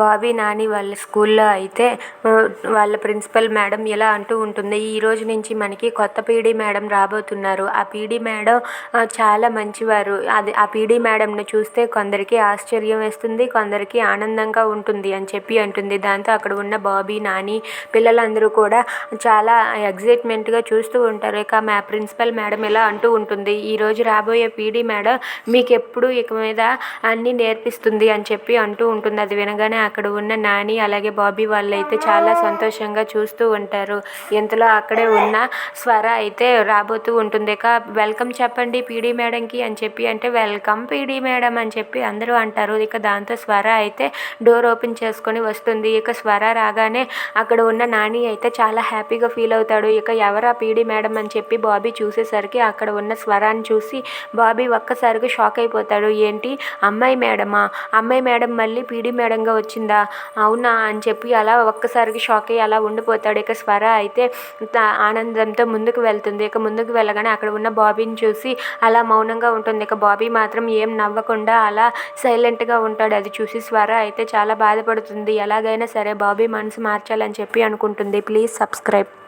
బాబీ, నాని వాళ్ళ స్కూల్లో అయితే వాళ్ళ ప్రిన్సిపల్ మేడం ఇలా అంటూ ఉంటుంది, ఈ రోజు నుంచి మనకి కొత్త పీడీ మేడం రాబోతున్నారు. ఆ పీడీ మేడం చాలా మంచివారు. ఆ పీడీ మేడంని చూస్తే కొందరికి ఆశ్చర్యం వేస్తుంది, కొందరికి ఆనందంగా ఉంటుంది అని చెప్పి అంటుంది. దాంతో అక్కడ ఉన్న బాబీ, నాని పిల్లలందరూ కూడా చాలా ఎగ్జైట్మెంట్గా చూస్తూ ఉంటారు. ఇక మా ప్రిన్సిపల్ మేడం ఇలా అంటూ ఉంటుంది, ఈరోజు రాబోయే పీడీ మేడం మీకు ఎప్పుడు ఇక మీద అన్నీ నేర్పిస్తుంది అని చెప్పి అంటూ ఉంటుంది. అది వినగానే అక్కడ ఉన్న నాని అలాగే బాబీ వాళ్ళు అయితే చాలా సంతోషంగా చూస్తూ ఉంటారు. ఇంతలో అక్కడే ఉన్న స్వర అయితే రాబోతూ ఉంటుంది. ఇక వెల్కమ్ చెప్పండి పీడీ మేడంకి అని చెప్పి అంటే, వెల్కమ్ పీడీ మేడం అని చెప్పి అందరూ అంటారు. ఇక దాంతో స్వర అయితే డోర్ ఓపెన్ చేసుకొని వస్తుంది. ఇక స్వర రాగానే అక్కడ ఉన్న నాని అయితే చాలా హ్యాపీగా ఫీల్ అవుతాడు. ఇక ఎవరా పీడీ మేడం అని చెప్పి బాబీ చూసేసరికి అక్కడ ఉన్న స్వరాన్ని చూసి బాబీ ఒక్కసారిగా షాక్ అయిపోతాడు. ఏంటి, అమ్మాయి మేడమా, అమ్మాయి మేడం మళ్ళీ పీడీ మేడంగా వచ్చిందా, అవునా అని చెప్పి అలా ఒక్కసారిగా షాక్ అయ్యి అలా ఉండిపోతాడు. ఇక స్వర అయితే ఆనందంతో ముందుకు వెళ్తుంది. ఇక ముందుకు వెళ్ళగానే అక్కడ ఉన్న బాబీని చూసి అలా మౌనంగా ఉంటుంది. ఇక బాబీ మాత్రం ఏం నవ్వకుండా అలా సైలెంట్గా ఉంటాడు. అది చూసి స్వర అయితే చాలా బాధపడుతుంది. ఎలాగైనా సరే బాబీ మనసు మార్చాలని చెప్పి అనుకుంటుంది. Please subscribe.